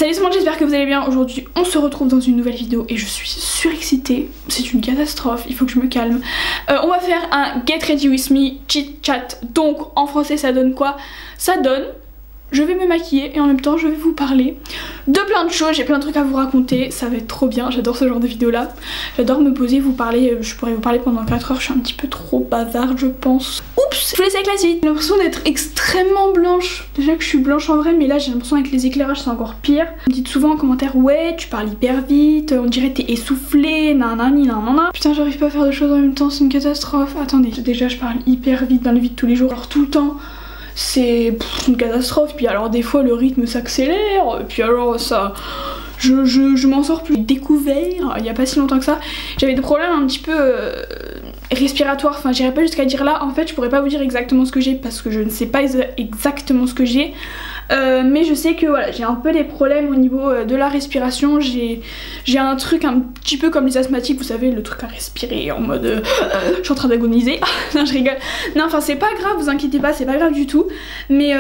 Salut tout le monde, j'espère que vous allez bien. Aujourd'hui on se retrouve dans une nouvelle vidéo et je suis surexcitée, c'est une catastrophe, il faut que je me calme. On va faire un Get Ready With Me chit chat. Donc en français ça donne quoi? Ça donne je vais me maquiller et en même temps je vais vous parler de plein de choses, j'ai plein de trucs à vous raconter, ça va être trop bien, j'adore ce genre de vidéo là. J'adore me poser, vous parler, je pourrais vous parler pendant 4 heures, je suis un petit peu trop bavarde je pense. Oups, je vous laisse avec la suite. J'ai l'impression d'être extrêmement blanche, déjà que je suis blanche en vrai mais là j'ai l'impression avec les éclairages c'est encore pire. Vous me dites souvent en commentaire ouais tu parles hyper vite, on dirait t'es essoufflée, nanani nanana. Putain j'arrive pas à faire de choses en même temps, c'est une catastrophe. Attendez, déjà je parle hyper vite dans la vie de tous les jours, alors tout le temps. C'est une catastrophe, puis alors des fois le rythme s'accélère, puis alors ça... Je m'en sors plus. J'ai découvert, il y a pas si longtemps que ça, j'avais des problèmes un petit peu respiratoires, enfin j'irais pas jusqu'à dire là, en fait je pourrais pas vous dire exactement ce que j'ai parce que je ne sais pas exactement ce que j'ai. Mais je sais que voilà, j'ai un peu des problèmes au niveau de la respiration, j'ai un truc un petit peu comme les asthmatiques, vous savez, le truc à respirer en mode je suis en train d'agoniser. Non je rigole, non enfin c'est pas grave, vous inquiétez pas, c'est pas grave du tout, mais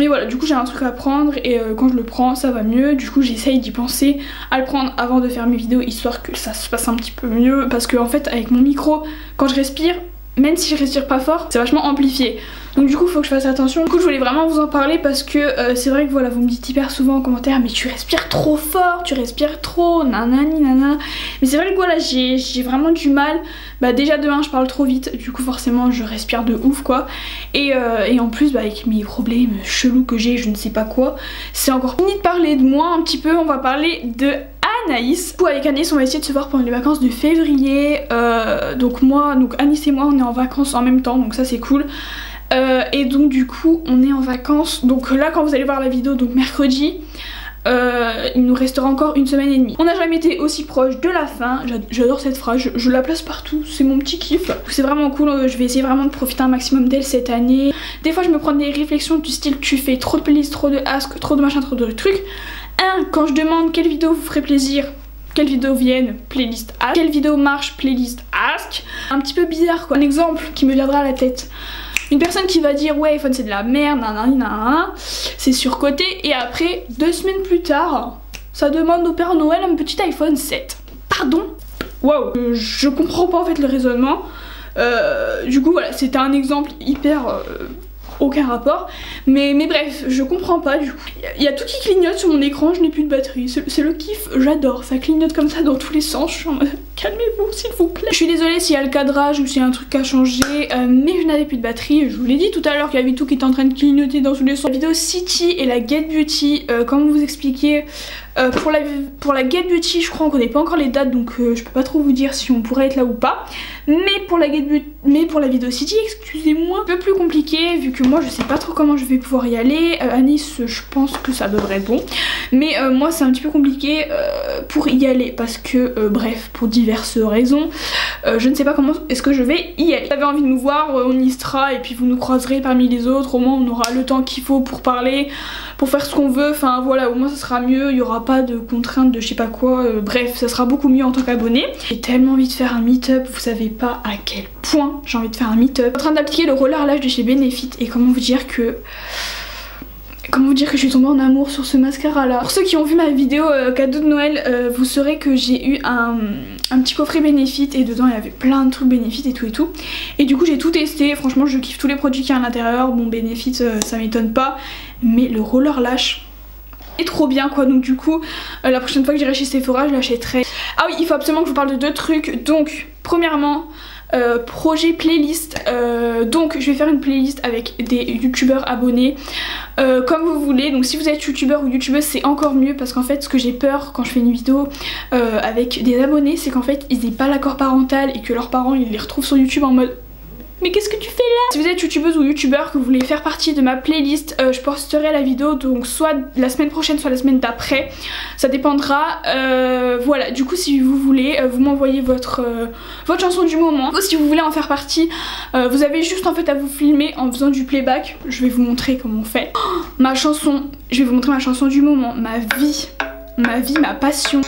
voilà, du coup j'ai un truc à prendre et quand je le prends ça va mieux, du coup j'essaye d'y penser à le prendre avant de faire mes vidéos histoire que ça se passe un petit peu mieux parce que en fait avec mon micro quand je respire, même si je respire pas fort, c'est vachement amplifié. Donc du coup faut que je fasse attention. Du coup je voulais vraiment vous en parler parce que c'est vrai que voilà, vous me dites hyper souvent en commentaire mais tu respires trop fort, tu respires trop, nanani nanana. Mais c'est vrai que voilà, j'ai vraiment du mal. Bah déjà de 1 je parle trop vite, du coup forcément je respire de ouf quoi. Et en plus bah, avec mes problèmes chelous que j'ai, je ne sais pas quoi, c'est encore fini de parler de moi un petit peu, on va parler de Anaïs. Du coup avec Anaïs on va essayer de se voir pendant les vacances de février. Donc Anaïs et moi on est en vacances en même temps, donc ça c'est cool. Et donc du coup on est en vacances, donc là quand vous allez voir la vidéo, donc mercredi, il nous restera encore 1 semaine et demie. On n'a jamais été aussi proche de la fin, j'adore cette phrase, je la place partout, c'est mon petit kiff. C'est vraiment cool, je vais essayer vraiment de profiter un maximum d'elle cette année. Des fois je me prends des réflexions du style tu fais trop de playlists, trop de ask, trop de machin, trop de trucs. Quand je demande quelle vidéo vous ferait plaisir, quelle vidéo vienne, playlist ask, quelle vidéo marche, playlist ask. Un petit peu bizarre quoi. Un exemple qui me viendra à la tête. Une personne qui va dire ouais iPhone c'est de la merde, nanana, c'est surcoté, et après 2 semaines plus tard, ça demande au Père Noël un petit iPhone 7. Pardon? Waouh, je comprends pas en fait le raisonnement. Du coup voilà, c'était un exemple hyper... aucun rapport, mais bref, je comprends pas du coup. Il y a tout qui clignote sur mon écran, je n'ai plus de batterie, c'est le kiff, j'adore, ça clignote comme ça dans tous les sens, je suis en mode calmez-vous s'il vous plaît. Je suis désolée s'il y a le cadrage ou s'il y a un truc à changer, mais je n'avais plus de batterie, je vous l'ai dit tout à l'heure qu'il y avait tout qui était en train de clignoter dans tous les sens. La vidéo City et la Get Beauty, comme vous expliquer, pour la Get Beauty je crois qu'on connaît pas encore les dates donc je peux pas trop vous dire si on pourrait être là ou pas, mais pour la vidéo City, excusez-moi, un peu plus compliqué vu que moi je sais pas trop comment je vais pouvoir y aller. Anis je pense que ça devrait être bon, mais moi c'est un petit peu compliqué pour y aller parce que bref, pour diverses raisons, je ne sais pas comment est-ce que je vais y aller. Si vous avez envie de nous voir, on y sera et puis vous nous croiserez parmi les autres, au moins on aura le temps qu'il faut pour parler, pour faire ce qu'on veut, enfin voilà, au moins ça sera mieux, il y aura pas de contraintes de je sais pas quoi, bref ça sera beaucoup mieux en tant qu'abonné. J'ai tellement envie de faire un meet-up, vous savez pas à quel point j'ai envie de faire un meet-up. Je suis en train d'appliquer le roller lash de chez Benefit et comment vous dire que je suis tombée en amour sur ce mascara là. Pour ceux qui ont vu ma vidéo cadeau de Noël, vous saurez que j'ai eu un petit coffret Benefit et dedans il y avait plein de trucs Benefit et tout. Et du coup j'ai tout testé, franchement je kiffe tous les produits qu'il y a à l'intérieur. Bon Benefit ça m'étonne pas, mais le roller lash est trop bien quoi. Donc du coup la prochaine fois que j'irai chez Sephora je l'achèterai. Ah oui, il faut absolument que je vous parle de 2 trucs. Donc premièrement projet playlist, donc je vais faire une playlist avec des youtubeurs abonnés comme vous voulez. Donc si vous êtes youtubeur ou youtubeuse c'est encore mieux parce qu'en fait ce que j'ai peur quand je fais une vidéo avec des abonnés c'est qu'en fait ils n'aient pas l'accord parental et que leurs parents ils les retrouvent sur YouTube en mode mais qu'est-ce que tu fais là? Si vous êtes youtubeuse ou youtubeur que vous voulez faire partie de ma playlist, je posterai la vidéo donc soit la semaine prochaine soit la semaine d'après, ça dépendra. Voilà, du coup si vous voulez vous m'envoyez votre chanson du moment, ou si vous voulez en faire partie, vous avez juste en fait à vous filmer en faisant du playback. Je vais vous montrer comment on fait. Ma chanson, je vais vous montrer ma chanson du moment, ma vie, ma passion.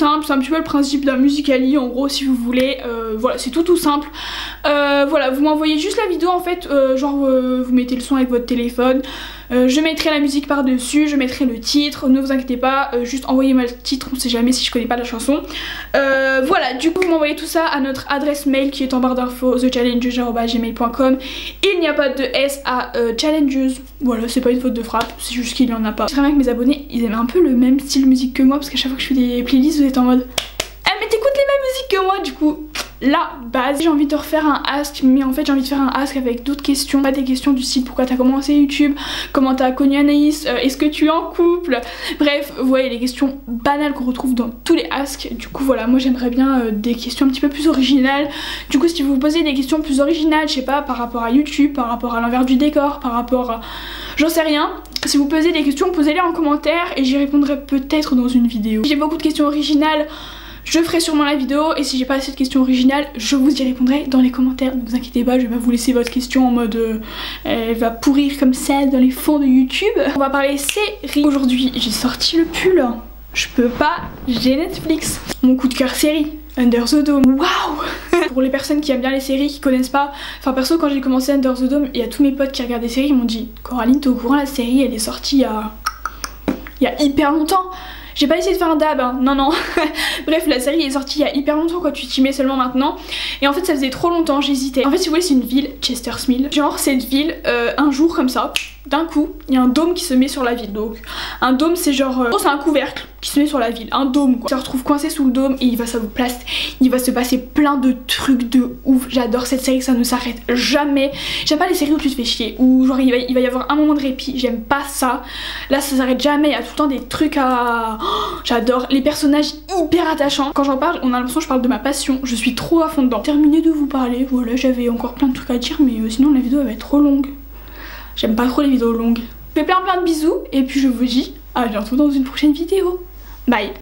simple, c'est un petit peu le principe d'un Musical.ly en gros si vous voulez, voilà c'est tout simple. Voilà, vous m'envoyez juste la vidéo en fait, vous mettez le son avec votre téléphone, je mettrai la musique par dessus, je mettrai le titre, ne vous inquiétez pas, juste envoyez-moi le titre, on sait jamais si je connais pas la chanson. Voilà, du coup vous m'envoyez tout ça à notre adresse mail qui est en barre d'infos, thechallenges@gmail.com. Il n'y a pas de S à challenges, voilà c'est pas une faute de frappe, c'est juste qu'il y en a pas. J'aimerais bien que mes abonnés ils aiment un peu le même style de musique que moi, parce qu'à chaque fois que je fais des playlists vous êtes en mode ah mais t'écoutes les mêmes musiques que moi, du coup la base. J'ai envie de refaire un ask, mais en fait j'ai envie de faire un ask avec d'autres questions, pas des questions du style pourquoi t'as commencé YouTube, comment t'as connu Anaïs, est-ce que tu es en couple, bref vous voyez les questions banales qu'on retrouve dans tous les asks. Du coup voilà, moi j'aimerais bien des questions un petit peu plus originales. Du coup si vous posez des questions plus originales, je sais pas, par rapport à YouTube, par rapport à l'envers du décor, par rapport à j'en sais rien, si vous posez des questions posez-les en commentaire et j'y répondrai peut-être dans une vidéo. Si j'ai beaucoup de questions originales, je ferai sûrement la vidéo, et si j'ai pas assez de questions originales, je vous y répondrai dans les commentaires. Ne vous inquiétez pas, je vais pas vous laisser votre question en mode elle va pourrir comme ça dans les fonds de YouTube. On va parler série. Aujourd'hui j'ai sorti le pull, je peux pas, j'ai Netflix. Mon coup de cœur série, Under the Dome. Waouh. Pour les personnes qui aiment bien les séries, qui connaissent pas, enfin perso quand j'ai commencé Under the Dome, il y a tous mes potes qui regardent des séries, ils m'ont dit Coraline t'es au courant, la série elle est sortie il y a hyper longtemps. J'ai pas essayé de faire un dab, hein. Non. Bref, la série est sortie il y a hyper longtemps, quoi, tu t'y mets seulement maintenant. Et en fait, ça faisait trop longtemps, j'hésitais. En fait, si vous voulez, c'est une ville, Chester's Mill. Genre, cette ville, un jour comme ça, d'un coup, il y a un dôme qui se met sur la ville. Donc, un dôme, c'est genre. C'est un couvercle qui se met sur la ville. Un dôme, quoi. Ça se retrouve coincé sous le dôme et il va se passer plein de trucs de ouf. J'adore cette série, ça ne s'arrête jamais. J'aime pas les séries où tu te fais chier, où genre il va y avoir un moment de répit. J'aime pas ça. Là, ça s'arrête jamais. Il y a tout le temps des trucs à. Oh, j'adore les personnages hyper attachants. Quand j'en parle, on a l'impression que je parle de ma passion. Je suis trop à fond dedans. Terminé de vous parler. Voilà, j'avais encore plein de trucs à dire, mais sinon la vidéo elle va être trop longue. J'aime pas trop les vidéos longues. Je fais plein de bisous et puis je vous dis à bientôt dans une prochaine vidéo. Bye.